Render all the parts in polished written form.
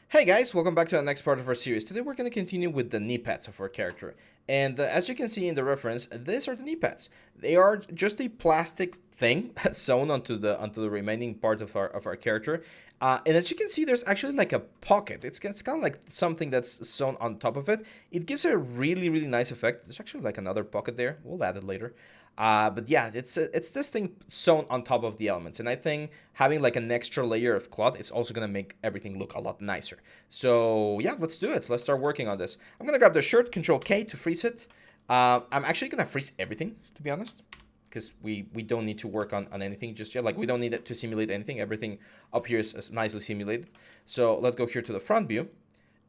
Hey guys, welcome back to the next part of our series. Today we're going to continue with the knee pads of our character. And as you can see in the reference, these are the knee pads. They are just a plastic thing sewn onto the remaining part of our character. And as you can see, there's actually like a pocket. It's kind of like something that's sewn on top of it. It gives a really nice effect. There's actually like another pocket there. We'll add it later. But yeah, it's this thing sewn on top of the elements, and I think having like an extra layer of cloth is also gonna make everything look a lot nicer. So yeah, let's do it. Let's start working on this. I'm gonna grab the shirt, Control K to freeze it. I'm actually gonna freeze everything, to be honest, because we don't need to work on anything just yet. Like we don't need it to simulate anything. Everything up here is nicely simulated. So let's go here to the front view,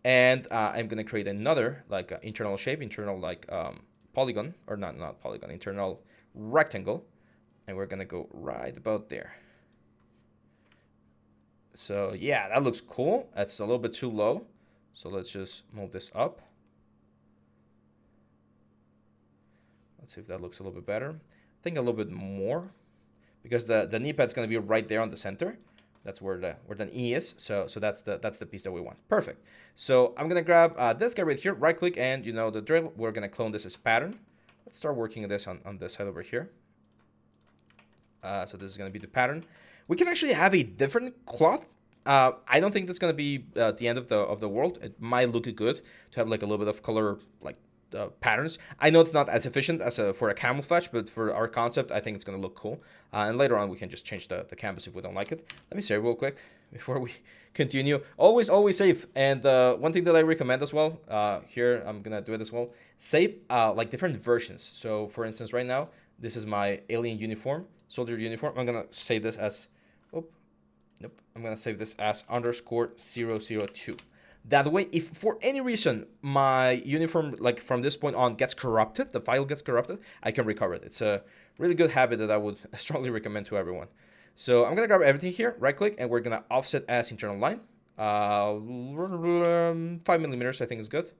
and I'm gonna create another like internal shape, internal like polygon, or not polygon, internal rectangle, and we're gonna go right about there. So yeah, that looks cool. That's a little bit too low, so let's just move this up. Let's see if that looks a little bit better. I think a little bit more, because the knee pad's gonna be right there on the center. That's where the knee is. So that's the piece that we want. Perfect. So I'm gonna grab this guy right here, right click, and you know the drill. We're gonna clone this as pattern. Let's start working on this on this side over here. So this is going to be the pattern. We can actually have a different cloth. I don't think that's going to be the end of the world. It might look good to have like a little bit of color like patterns. I know it's not as efficient as for a camouflage, but for our concept, I think it's going to look cool. And later on, we can just change the canvas if we don't like it. Let me say real quick before we continue. Always save. And one thing that I recommend as well, here I'm going to do it as well. Save like different versions. So for instance, right now, this is my alien uniform, soldier uniform. I'm going to save this as, nope. I'm going to save this as _002. That way, if for any reason my uniform, like from this point on, gets corrupted, the file gets corrupted, I can recover it. It's a really good habit that I would strongly recommend to everyone. So I'm gonna grab everything here, right click, and we're gonna offset as internal line. 5mm, I think is good.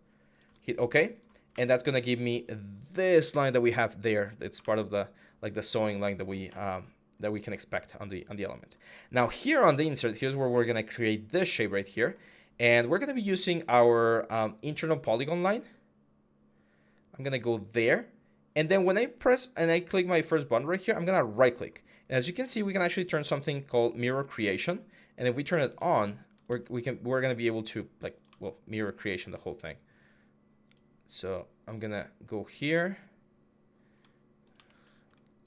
Hit OK, and that's gonna give me this line that we have there. It's part of the the sewing line that we can expect on the element. Now here on the insert, here's where we're gonna create this shape right here. And we're going to be using our internal polygon line. I'm going to go there. And then when I press and I click my first button right here, I'm going to right click. And as you can see, we can actually turn something called mirror creation. And if we turn it on, we're going to be able to mirror creation the whole thing. So I'm going to go here.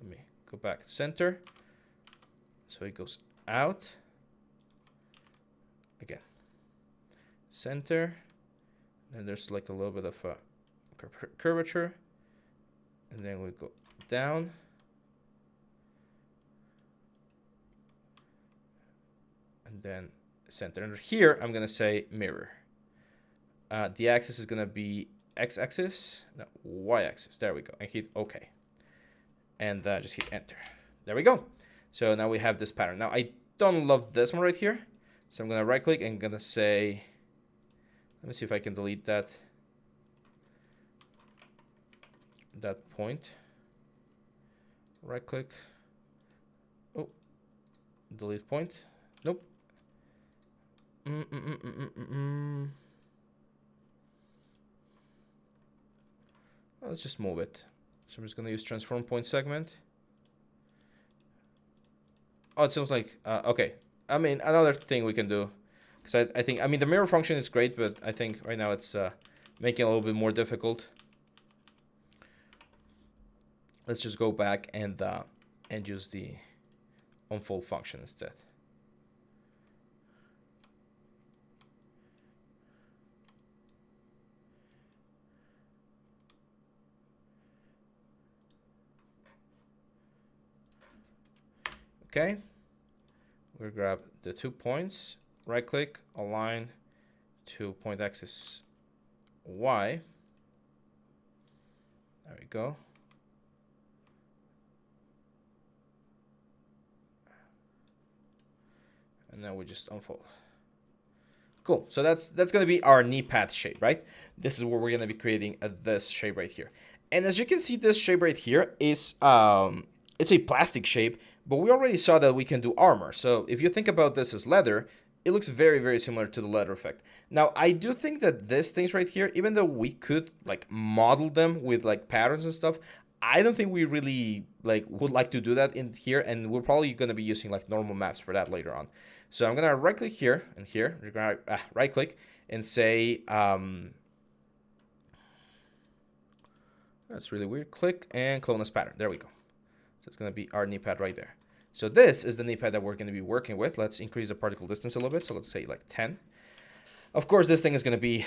Let me go back to center. So it goes out. Again. Center, then there's like a little bit of a curvature, and then we go down, and then center. And here I'm gonna say mirror. The axis is gonna be x-axis, no, y-axis. There we go, and hit OK, and just hit enter. There we go. So now we have this pattern. Now I don't love this one right here, so I'm gonna right click and gonna say. Let me see if I can delete that point. Right click. Oh, delete point. Nope. Let's just move it. So I'm just gonna use transform point segment. Oh, it seems like okay. I mean, another thing we can do. Because I think, the mirror function is great, but I think right now it's making it a little bit more difficult. Let's just go back and use the unfold function instead. Okay, we'll grab the 2 points. Right click, align to point axis Y. There we go. And then we just unfold. Cool. So that's going to be our knee pad shape, right? This is where we're going to be creating this shape right here. And as you can see, this shape right here is it's a plastic shape, but we already saw that we can do armor. So if you think about this as leather, it looks very, very similar to the leather effect. Now, I do think that these things right here, even though we could like model them with like patterns and stuff, I don't think we really like would like to do that in here, and we're probably going to be using like normal maps for that later on. So I'm going to right click here and here. We're going to right click and say, that's really weird. Click and clone as pattern. There we go. So it's going to be our knee pad right there. So this is the knee pad that we're going to be working with. Let's increase the particle distance a little bit. So let's say like 10. Of course, this thing is going to be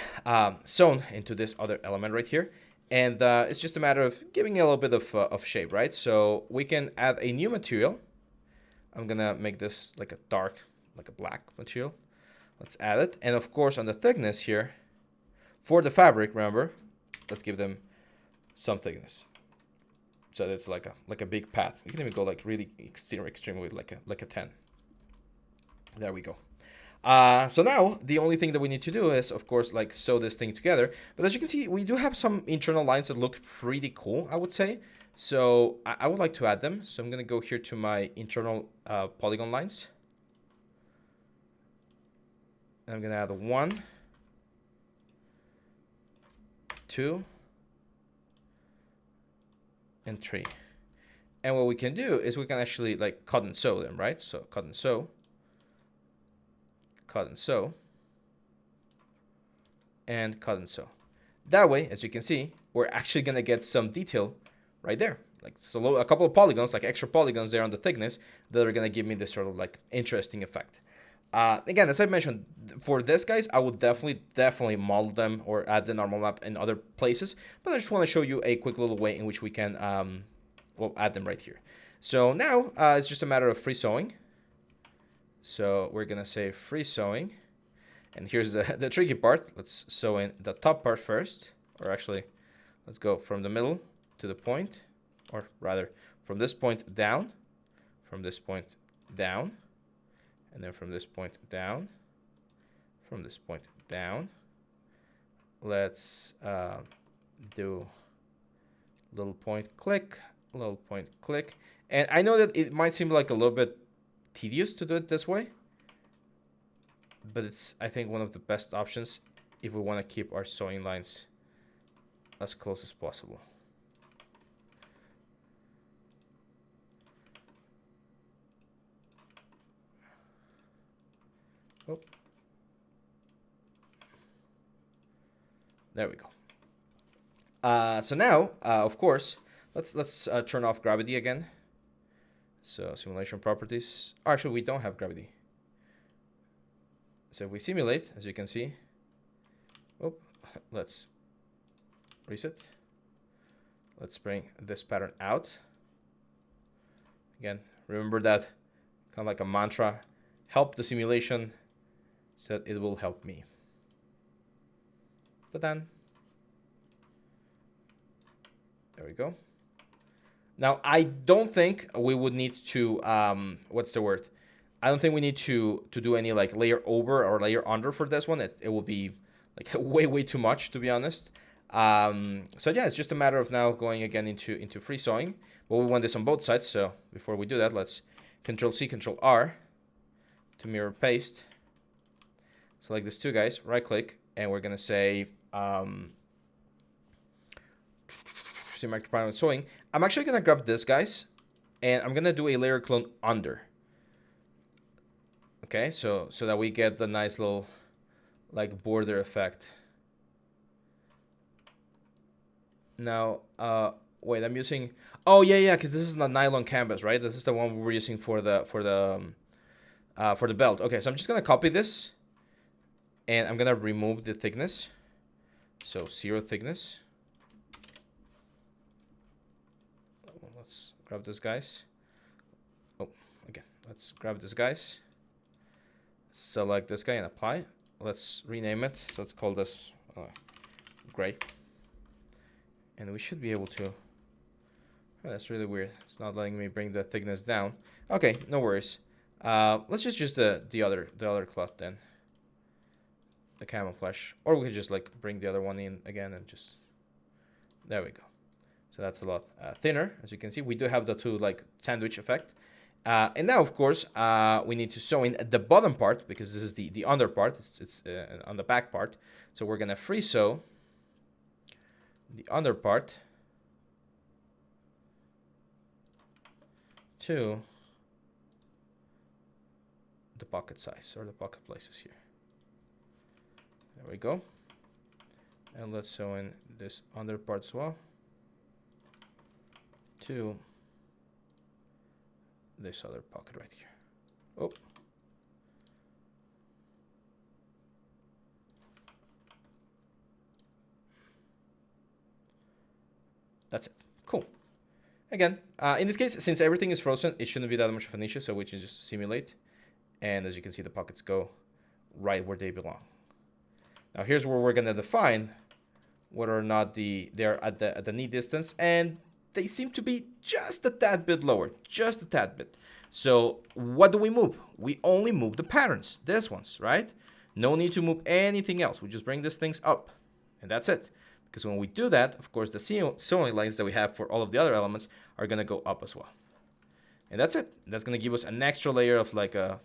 sewn into this other element right here. And it's just a matter of giving it a little bit of shape, right? So we can add a new material. I'm going to make this like a dark, like a black material. Let's add it. And of course, on the thickness here, for the fabric, remember, let's give them some thickness. So it's like a big path. We can even go like really extremely like a 10. There we go. So now the only thing that we need to do is, of course, like sew this thing together. But as you can see, we do have some internal lines that look pretty cool, I would say. So I would like to add them. So I'm gonna go here to my internal polygon lines. And I'm gonna add 1, 2, and 3. And what we can do is we can actually like cut and sew them, right? So cut and sew, cut and sew, and cut and sew. That way, as you can see, we're actually gonna get some detail right there, like so a couple of polygons, like extra polygons there on the thickness that are gonna give me this sort of like interesting effect. Again, as I mentioned, for this guys, I would definitely model them or add the normal map in other places. But I just want to show you a quick little way in which we can, well, add them right here. So now it's just a matter of free sewing. So we're gonna say free sewing, and here's the tricky part. Let's sew in the top part first, or actually, let's go from the middle to the point, or rather, from this point down, from this point down. And then from this point down, from this point down, let's do little point click, little point click. And I know that it might seem like a little bit tedious to do it this way, but it's, I think, one of the best options if we want to keep our sewing lines as close as possible. Oh. There we go. So now, of course, let's turn off gravity again. So simulation properties. Oh, actually, we don't have gravity. So if we simulate, as you can see, oh, let's reset. Let's bring this pattern out. Again, remember that kind of like a mantra: help the simulation, so that it will help me. Ta-da! There we go. Now, I don't think we would need to, what's the word? I don't think we need to do any like layer over or layer under for this one. It will be like way too much, to be honest. So yeah, it's just a matter of now going again into free sewing. But we want this on both sides, so before we do that, let's Control-C, Control-R to mirror paste. Select these two guys, right click, and we're gonna say symmetric pattern with sewing. I'm actually gonna grab this guys, and I'm gonna do a layer clone under. Okay, so that we get the nice little like border effect. Now, wait, I'm using. Oh yeah, because this is the nylon canvas, right? This is the one we were using for the belt. Okay, so I'm just gonna copy this. And I'm gonna remove the thickness. So 0 thickness. Let's grab this guys. Oh, again, let's grab this guys. Select this guy and apply. Let's rename it. So let's call this gray. And we should be able to. Oh, that's really weird. It's not letting me bring the thickness down. Okay, no worries. Let's just use the other cloth then. The camouflage, or we could just like bring the other one in again and just, there we go. So that's a lot thinner. As you can see, we do have the two like sandwich effect, And now, of course, we need to sew in the bottom part because this is the under part. It's on the back part. So we're going to free sew the under part to the pocket size or the pocket places here. There we go. And let's sew in this under part as well to this other pocket right here. Oh. That's it. Cool. Again, in this case, since everything is frozen, it shouldn't be that much of an issue, so we can just simulate. And as you can see, the pockets go right where they belong. Now here's where we're going to define whether or not they're at the knee distance, and they seem to be just a tad bit lower, just a tad bit. So what do we move? We only move the patterns, these ones, right? No need to move anything else. We just bring these things up, and that's it. Because when we do that, of course, the sewing lines that we have for all of the other elements are going to go up as well. And that's it. That's going to give us an extra layer of like a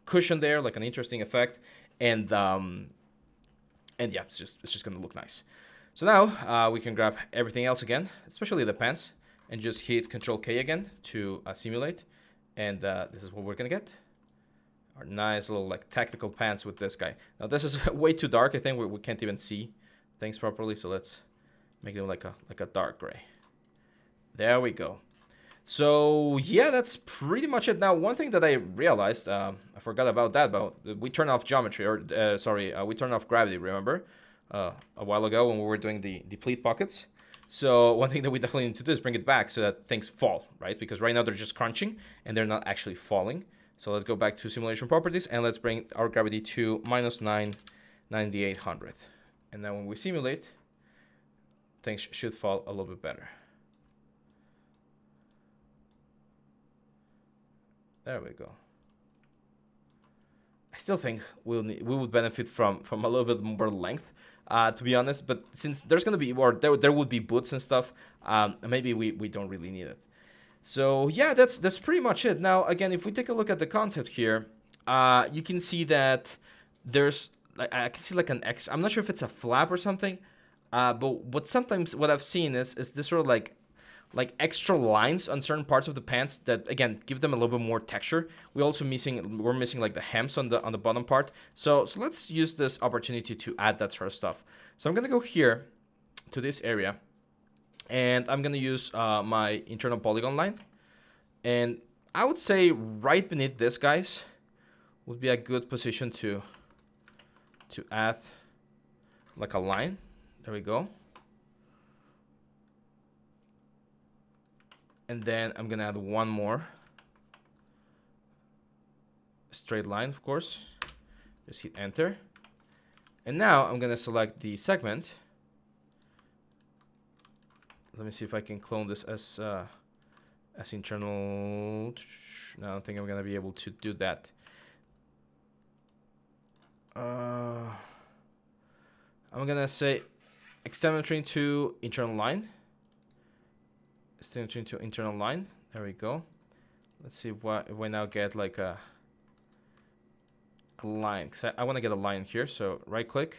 cushion there, like an interesting effect. And yeah, it's just going to look nice. So now we can grab everything else again, especially the pants, and just hit Control K again to simulate. And this is what we're going to get. Our nice little like tactical pants with this guy. Now this is way too dark. I think we can't even see things properly. So let's make them like a dark gray. There we go. So yeah, that's pretty much it. Now, one thing that I realized, I forgot about that, but we turned off geometry, or we turned off gravity, remember? A while ago when we were doing the pleat pockets. So one thing that we definitely need to do is bring it back so that things fall, right? Because right now they're just crunching and they're not actually falling. So let's go back to simulation properties and let's bring our gravity to -9/9800. And now when we simulate, things should fall a little bit better. There we go. I still think we would benefit from a little bit more length, to be honest. But since there's gonna be, or there would be boots and stuff, maybe we don't really need it. So yeah, that's pretty much it. Now again, if we take a look at the concept here, you can see that there's I can see like an X. I'm not sure if it's a flap or something, but what I've seen is this sort of like extra lines on certain parts of the pants that again give them a little bit more texture. We're missing like the hems on the bottom part. So let's use this opportunity to add that sort of stuff. So I'm gonna go here to this area, and I'm gonna use my internal polygon line, and I would say right beneath this guys would be a good position to add like a line. There we go. And then I'm gonna add one more straight line, of course. Just hit enter. And now I'm gonna select the segment. Let me see if I can clone this as internal. No, I don't think I'm gonna be able to do that. I'm gonna say extend between to internal line. Extend to internal line. There we go. Let's see if we now get like a line. Cause I want to get a line here. So right click,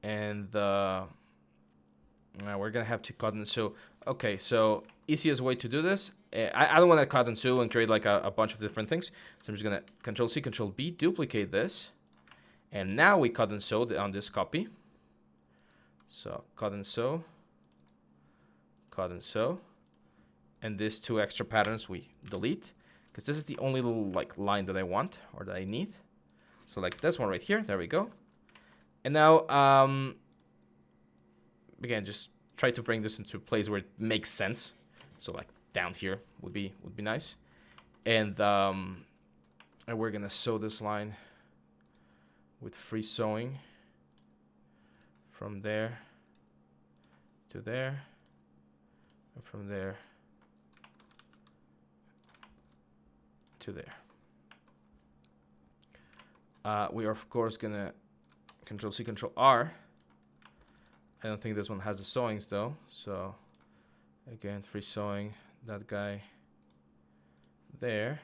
and now we're gonna have to cut and sew. Okay, so easiest way to do this. I don't want to cut and sew and create like a bunch of different things. So I'm just gonna Control C, Control B, duplicate this, and now we cut and sew on this copy. So cut and sew. Cut and sew, and these two extra patterns we delete because this is the only little like line that I want or that I need. Select this one right here. There we go. And now again, just try to bring this into a place where it makes sense. So like down here would be nice. And we're gonna sew this line with free sewing from there to there. And from there to there. We are of course gonna Control C, Control R. I don't think this one has the sewings though. So again, free sewing that guy there.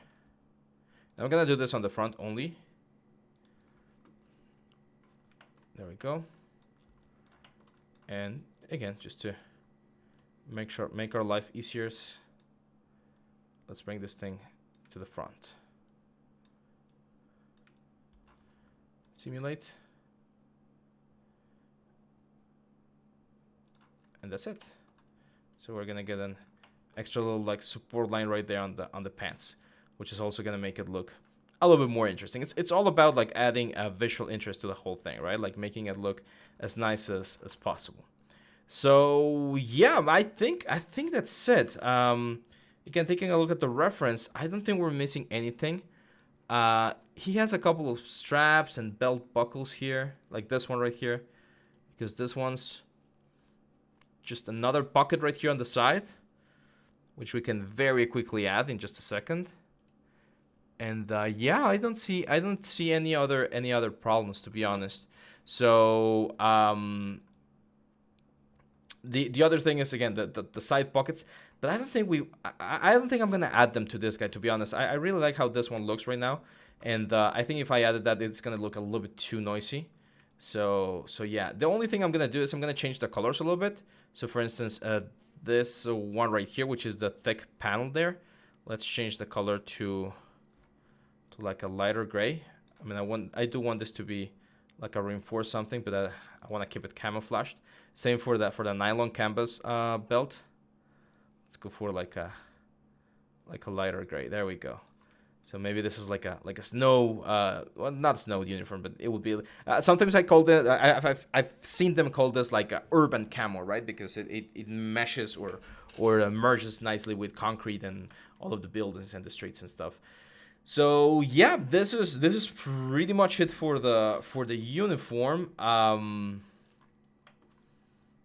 I'm gonna do this on the front only. There we go. And again, just to make our life easier, let's bring this thing to the front. Simulate. And that's it. So we're gonna get an extra little like support line right there on the pants, which is also gonna make it look a little bit more interesting. It's all about like adding a visual interest to the whole thing, right? Like making it look as nice as possible. So yeah, I think that's it. Again, taking a look at the reference, I don't think we're missing anything. He has a couple of straps and belt buckles here, like this one right here, because this one's just another pocket right here on the side, which we can very quickly add in just a second. And yeah, I don't see any other problems, to be honest. So the other thing is, again, the side pockets, but I don't think I'm gonna add them to this guy, to be honest. I really like how this one looks right now, and I think if I added that, it's gonna look a little bit too noisy. So yeah, the only thing I'm gonna do is I'm gonna change the colors a little bit. So for instance, this one right here, which is the thick panel there, let's change the color to like a lighter gray. I mean, I do want this to be like a reinforced something, but I want to keep it camouflaged. Same for the nylon canvas belt. Let's go for like a lighter gray. There we go. So maybe this is like a snow, well, not snow uniform, but it would be. Sometimes I call it. I've seen them call this like a urban camo, right? Because it meshes or merges nicely with concrete and all of the buildings and the streets and stuff. So yeah, this is pretty much it for the uniform.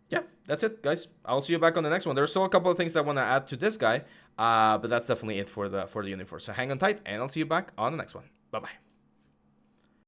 Yeah, that's it, guys. I'll see you back on the next one. There's still a couple of things I want to add to this guy, but that's definitely it for the uniform. So hang on tight, and I'll see you back on the next one. Bye bye.